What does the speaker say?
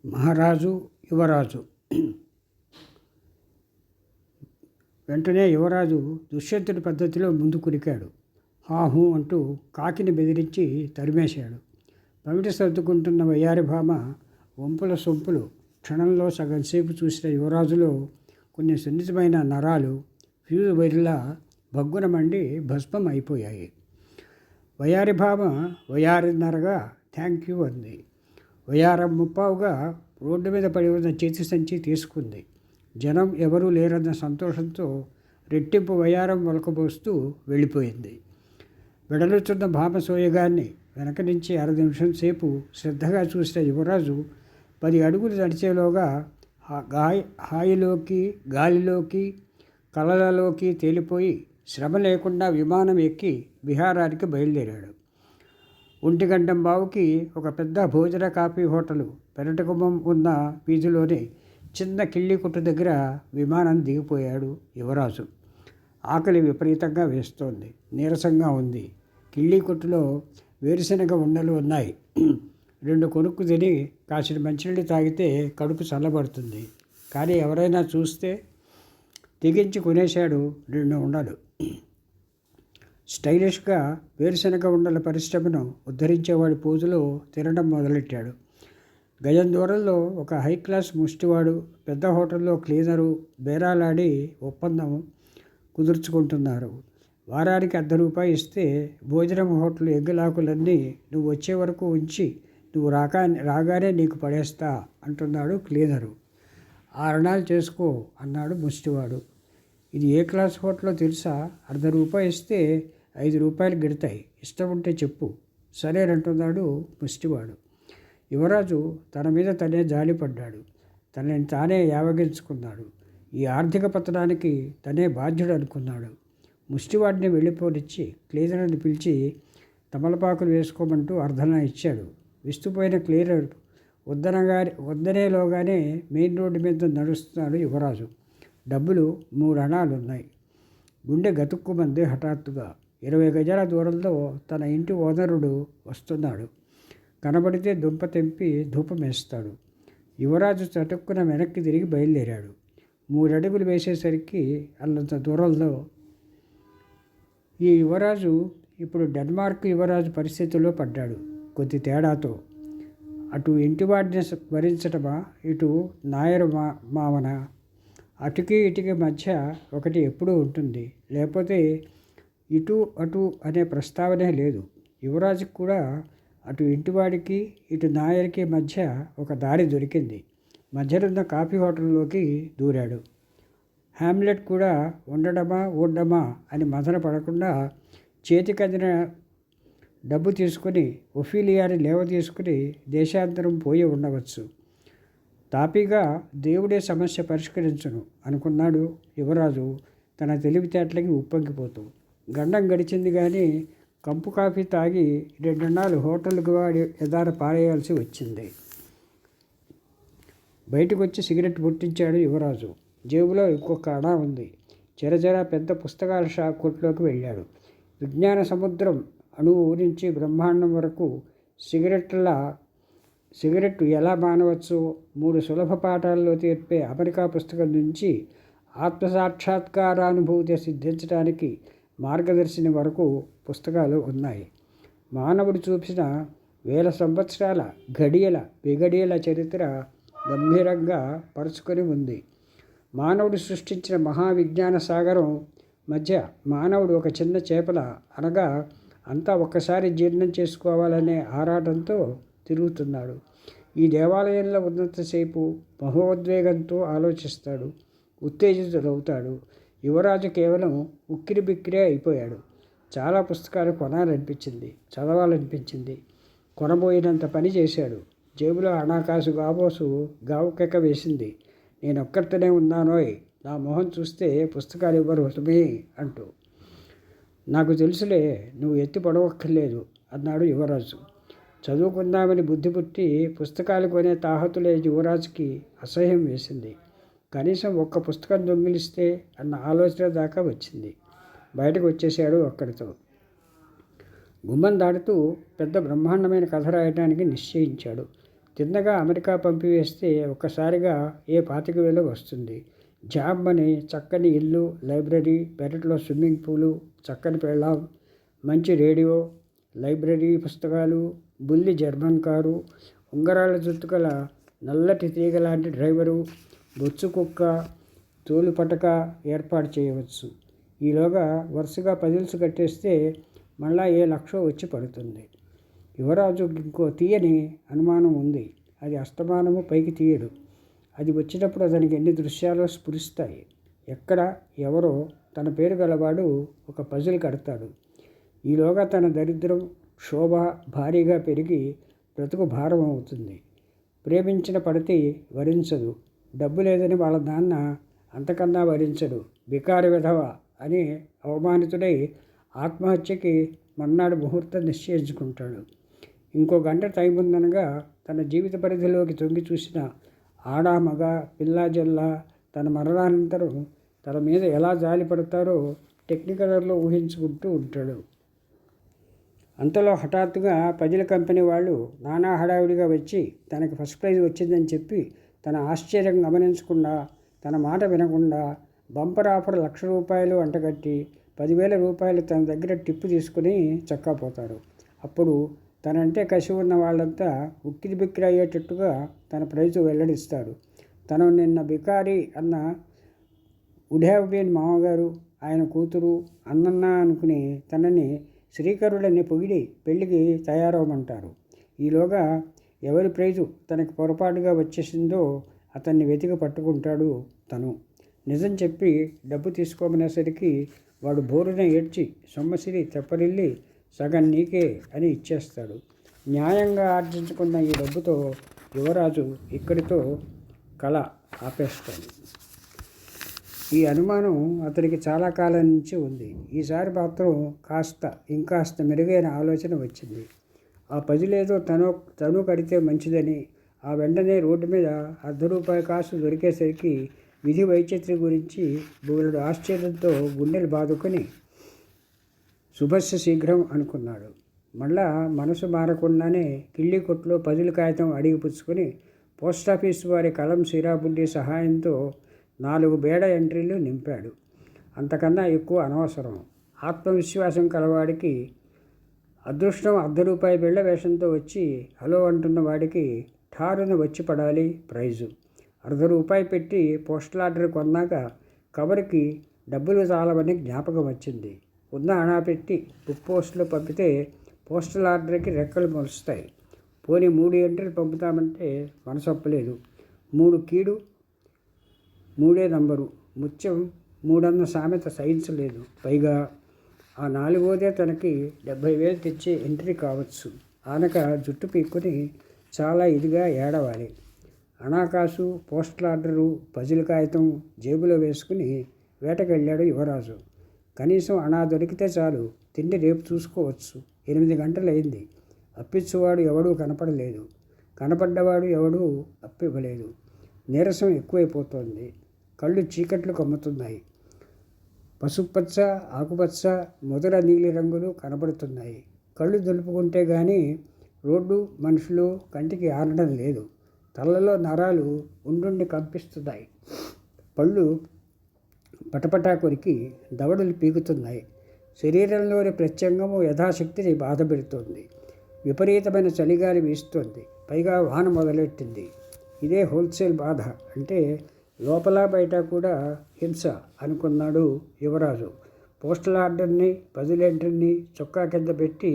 మహారాజు యువరాజు. వెంటనే యువరాజు దుష్యంతుడి పద్ధతిలో ముందు కురికాడు. హాహూ అంటూ కాకిని బెదిరించి తరిమేశాడు. పమిట సర్దుకుంటున్న వయ్యారి భామ వంపుల సొంపులు క్షణంలో సగం సేపు చూసిన యువరాజులో కొన్ని సున్నితమైన నరాలు ఫ్యూజు వైర్లా భగ్గున మండి భస్మం అయిపోయాయి. వయ్యారి భామ వయ్యారిన్నరగా థ్యాంక్ యూ అంది. వయ్యారం ముప్పావుగా రోడ్డు మీద పడి ఉన్న చేతి సంచి తీసుకుంది. జనం ఎవరూ లేరన్న సంతోషంతో రెట్టింపు వయ్యారం ఒలకబోస్తూ వెళ్ళిపోయింది. వెడలుచున్న భామ సోయగాన్ని వెనక నుంచి 6 నిమిషం సేపు శ్రద్ధగా చూసిన యువరాజు 10 అడుగులు నడిచేలోగా హాయిలోకి, గాలిలోకి, కలలలోకి తేలిపోయి శ్రమ లేకుండా విమానం ఎక్కి విహారానికి బయలుదేరాడు. 1:15కి ఒక పెద్ద భోజన కాఫీ హోటలు పెరటగుమ్మం ఉన్న వీధిలోని చిన్న కిళ్ళి కొట్టు దగ్గర విమానం దిగిపోయాడు యువరాజు. ఆకలి విపరీతంగా వేస్తోంది. నీరసంగా ఉంది. కిళ్ళి కొట్టులో వేరుశనగ ఉండలు ఉన్నాయి. 2 కొనుక్కు తిని కాసిన మంచినీళ్ళు తాగితే కడుపు చల్లబడుతుంది. కానీ ఎవరైనా చూస్తే తెగించి కొనేశాడు 2 ఉండలు. స్టైలిష్గా వేరుశనగ ఉండల పరిశ్రమను ఉద్ధరించేవాడి పోజులో తినడం మొదలెట్టాడు. గజం దూరంలో ఒక హై క్లాస్ ముష్టివాడు, పెద్ద హోటల్లో క్లీనరు బేరాలాడి ఒప్పందం కుదుర్చుకుంటున్నారు. వారానికి ₹100 ఇస్తే భోజనం హోటల్ ఎగ్గులాకులన్నీ నువ్వు వచ్చే వరకు ఉంచి నువ్వు రాగానే నీకు పడేస్తా అంటున్నాడు క్లీనరు. 6 అణాలు చేసుకో అన్నాడు ముష్టివాడు. ఇది ఏ క్లాస్ హోటల్లో తెలుసా? ₹100 ఇస్తే ₹5 గిడతాయి. ఇష్టం ఉంటే చెప్పు. సరేనంటున్నాడు ముష్టివాడు. యువరాజు తన మీద తనే జాలిపడ్డాడు. తనని తానే యావగించుకున్నాడు. ఈ ఆర్థిక పతనానికి తనే బాధ్యుడు అనుకున్నాడు. ముష్టివాడిని వెళ్ళిపోనిచ్చి క్లీనర్ని పిలిచి తమలపాకులు వేసుకోమంటూ అర్ధన ఇచ్చాడు. విస్తుపోయిన క్లీనర్ వద్దనేలోగానే మెయిన్ రోడ్డు మీద నడుస్తున్నాడు యువరాజు. డబ్బులు 3 అణాలున్నాయి. గుండె గతుక్కుమంది హఠాత్తుగా. 20 గజాల దూరంలో తన ఇంటి ఓనరుడు వస్తున్నాడు. కనబడితే దుంప తెంపి ధూపం వేస్తాడు. యువరాజు చటుక్కున వెనక్కి తిరిగి బయలుదేరాడు. 3 అడుగులు వేసేసరికి అల్లంత దూరంలో ఈ యువరాజు ఇప్పుడు డెన్మార్క్ యువరాజు పరిస్థితుల్లో పడ్డాడు. కొద్ది తేడాతో. అటు ఇంటివాడిని భరించటమా, ఇటు నాయరు మామన. అటుకి ఇటుకి మధ్య ఒకటి ఎప్పుడూ ఉంటుంది. లేకపోతే ఇటు అటు అనే ప్రస్తావనే లేదు. యువరాజుకి కూడా అటు ఇంటివాడికి ఇటు నాయరికి మధ్య ఒక దారి దొరికింది. మధ్యనున్న కాఫీ హోటల్లోకి దూరాడు. హ్యామ్లెట్ కూడా ఉండడమా అని మదన పడకుండా చేతికందిన డబ్బు తీసుకుని ఒఫీలియాని లేవ తీసుకుని దేశాంతరం పోయి ఉండవచ్చు. తాపీగా దేవుడే సమస్య పరిష్కరించును అనుకున్నాడు యువరాజు తన తెలివితేటలకి ఉప్పొంగిపోతూ. గండం గడిచింది కానీ కంపు కాఫీ తాగి 2 అణాలు హోటల్కి వాడి ఎదార పారేయాల్సి వచ్చింది. బయటకు వచ్చి సిగరెట్ పుట్టించాడు యువరాజు. జేబులో ఇంకొక అణా ఉంది. చెరచెర పెద్ద పుస్తకాల షాప్ కొట్లోకి వెళ్ళాడు. విజ్ఞాన సముద్రం అణువు నుంచి బ్రహ్మాండం వరకు సిగరెట్టు ఎలా మానవచ్చో 3 సులభ పాఠాల్లో తీర్పే అమెరికా పుస్తకం నుంచి ఆత్మసాక్షాత్కారానుభూతి సిద్ధించడానికి మార్గదర్శిని వరకు పుస్తకాలు ఉన్నాయి. మానవుడు చూపిన 1000 సంవత్సరాల విగడియల చరిత్ర గంభీరంగా పరుచుకొని ఉంది. మానవుడు సృష్టించిన మహావిజ్ఞాన సాగరం మధ్య మానవుడు ఒక చిన్న చేపల అనగా అంతా ఒక్కసారి జీర్ణం చేసుకోవాలనే ఆరాటంతో తిరుగుతున్నాడు. ఈ దేవాలయంలో ఉన్నంతసేపు మహోద్వేగంతో ఆలోచిస్తాడు, ఉత్తేజితుడవుతాడు. యువరాజు కేవలం ఉక్కిరి బిక్కిరే అయిపోయాడు. చాలా పుస్తకాలు కొనాలనిపించింది, చదవాలనిపించింది. కొనబోయినంత పని చేశాడు. జేబులో అనాకాసు గావుకెక్క వేసింది. నేనొక్కరితోనే ఉన్నానోయ్, నా మొహం చూస్తే పుస్తకాలు ఇవ్వరు సుమే అంటూ. నాకు తెలుసులే, నువ్వు ఎత్తి పడవక్కర్లేదు అన్నాడు యువరాజు. చదువుకుందామని బుద్ధి పుట్టి పుస్తకాలు కొనే తాహతులే యువరాజుకి అసహ్యం వేసింది. కనీసం ఒక్క పుస్తకం దొంగిలిస్తే అన్న ఆలోచన దాకా వచ్చింది. బయటకు వచ్చేసాడు అక్కడితో. గుమ్మం దాటుతూ పెద్ద బ్రహ్మాండమైన కథ రాయడానికి నిశ్చయించాడు. తిన్నగా అమెరికా పంపివేస్తే ఒక్కసారిగా ఏ 25,000 వస్తుంది. జాబ్ అని చక్కని ఇల్లు, లైబ్రరీ, పెరట్లో స్విమ్మింగ్ పూలు, చక్కని పెళ్ళాం, మంచి రేడియో, లైబ్రరీ పుస్తకాలు, బుల్లి జర్మన్ కారు, ఉంగరాల జుట్టు గల నల్లటి తీగ లాంటి డ్రైవరు, బొచ్చు కుక్క, తోలు పటక ఏర్పాటు చేయవచ్చు. ఈలోగా వరుసగా పజిల్స్ కట్టేస్తే మళ్ళా ఏ 1,00,000 వచ్చి పడుతుంది. యువరాజు ఇంకో తీయని అనుమానం ఉంది. అది అస్తమానము పైకి తీయడు. అది వచ్చినప్పుడు అతనికి ఎన్ని దృశ్యాలు స్ఫురిస్తాయి. ఎక్కడ ఎవరో తన పేరు గలవాడు ఒక పజిల్ కడతాడు. ఈలోగా తన దరిద్రం, క్షోభ భారీగా పెరిగి బ్రతుకు భారం అవుతుంది. ప్రేమించిన పడతి వరించదు. డబ్బు లేదని వాళ్ళ నాన్న అంతకన్నా వరించడు. బికారి విధవ అని అవమానితుడై ఆత్మహత్యకి మర్నాడు ముహూర్తం నిశ్చయించుకుంటాడు. ఇంకో గంట టైం ఉందనగా తన జీవిత పరిధిలోకి తొంగి చూసిన ఆడ మగ పిల్ల జల్ల తన మరణానంతరం తన మీద ఎలా జాలి పడతారో టెక్నికలర్లో ఊహించుకుంటూ ఉంటాడు. అంతలో హఠాత్తుగా పజిల్ కంపెనీ వాళ్ళు నానా హడావిడిగా వచ్చి తనకి ఫస్ట్ ప్రైజ్ వచ్చిందని చెప్పి తన ఆశ్చర్యం గమనించకుండా, తన మాట వినకుండా బంపర్ ఆఫర్ ₹1,00,000 అంటగట్టి 10,000 రూపాయలు తన దగ్గర టిప్పు తీసుకుని చక్కాపోతారు. అప్పుడు తనంటే కసి ఉన్న వాళ్ళంతా ఉక్కిరి బిక్కిరి అయ్యేటట్టుగా తన ప్రైజు వెల్లడిస్తాడు. తను నిన్న బికారి అన్న వుడ్ హ్యావ్ బీన్ మామగారు, ఆయన కూతురు, అన్నన్నా అనుకుని తనని శ్రీకరుడని పొగిడి పెళ్లికి తయారవమంటారు. ఈలోగా ఎవరి ప్రైజు తనకి పొరపాటుగా వచ్చేసిందో అతన్ని వెతికి పట్టుకుంటాడు తను. నిజం చెప్పి డబ్బు తీసుకోమనేసరికి వాడు బోరున ఏడ్చి సొమ్మసిరి తెప్పరిల్లి సగం నీకే అని ఇచ్చేస్తాడు. న్యాయంగా ఆర్జించుకున్న ఈ డబ్బుతో యువరాజు ఇక్కడితో కళ ఆపేస్తాడు. ఈ అనుమానం అతనికి చాలా కాలం నుంచి ఉంది. ఈసారి మాత్రం ఇంకాస్త మెరుగైన ఆలోచన వచ్చింది. ఆ పజిలేదో తను కడితే మంచిదని ఆ వెంటనే రోడ్డు మీద ₹1 కాసు దొరికేసరికి విధి వైచిత్ర్యం గురించి బోలెడు ఆశ్చర్యంతో గుండెలు బాదుకొని శుభస్య శీఘ్రం అనుకున్నాడు. మళ్ళా మనసు మారకుండానే కిళ్ళీ కొట్లో పజిల్ కాగితం అడిగి పుచ్చుకొని పోస్టాఫీసు వారి కలం సిరాబుడ్డి సహాయంతో 4 బేడ ఎంట్రీలు నింపాడు. అంతకన్నా ఎక్కువ అనవసరం. ఆత్మవిశ్వాసం కలవాడికి అదృష్టం ₹1 బిళ్ళ వేషంతో వచ్చి హలో అంటున్న వాడికి ఠారున వచ్చి పడాలి ప్రైజు. ₹1 పెట్టి పోస్టల్ ఆర్డర్ కొన్నాక కవర్కి డబ్బులు చాలవని జ్ఞాపకం వచ్చింది. ఉన్న అణా పెట్టి బుక్ పోస్టులో పంపితే పోస్టల్ ఆర్డర్కి రెక్కలు మొలుస్తాయి. పోనీ 3 ఎంట్రీలు పంపుతామంటే మనసొప్పలేదు. 3 కీడు 3 నంబరు, ముత్యం 3 అన్న సామెత సైన్స్ లేదు. పైగా ఆ 4వదే తనకి 70,000 తెచ్చే ఎంట్రీ కావచ్చు. ఆనక జుట్టు పీక్కుని చాలా ఇదిగా ఏడవాలి. అనాకాసు, పోస్టల్ ఆర్డరు, పజిల్ కాగితం జేబులో వేసుకుని వేటకెళ్ళాడు యువరాజు. కనీసం అణా దొరికితే చాలు, తిండి రేపు చూసుకోవచ్చు. 8 గంటలైంది. అప్పిచ్చువాడు ఎవడూ కనపడలేదు. కనపడ్డవాడు ఎవడూ అప్పివ్వలేదు. నీరసం ఎక్కువైపోతోంది. కళ్ళు చీకట్లు కమ్ముతున్నాయి. పసుపచ్చ, ఆకుపచ్చ, ముదర నీలి రంగులు కనపడుతున్నాయి. కళ్ళు దులుపుకుంటే గానీ రోడ్డు, మనుషులు కంటికి ఆనడం లేదు. తలలో నరాలు ఉండుండి కంపిస్తున్నాయి. పళ్ళు పటపటా కొరికి దవడలు పీకుతున్నాయి. శరీరంలోని ప్రత్యంగము యథాశక్తిని బాధ పెడుతోంది. విపరీతమైన చలిగాలి వీస్తోంది. పైగా వాన మొదలెట్టింది. ఇదే హోల్సేల్ బాధ అంటే లోపల బయట కూడా హింస అనుకున్నాడు యువరాజు. పోస్టల్ ఆర్డర్ని, పజిల్ ఎంట్రీని చొక్కా కింద పెట్టి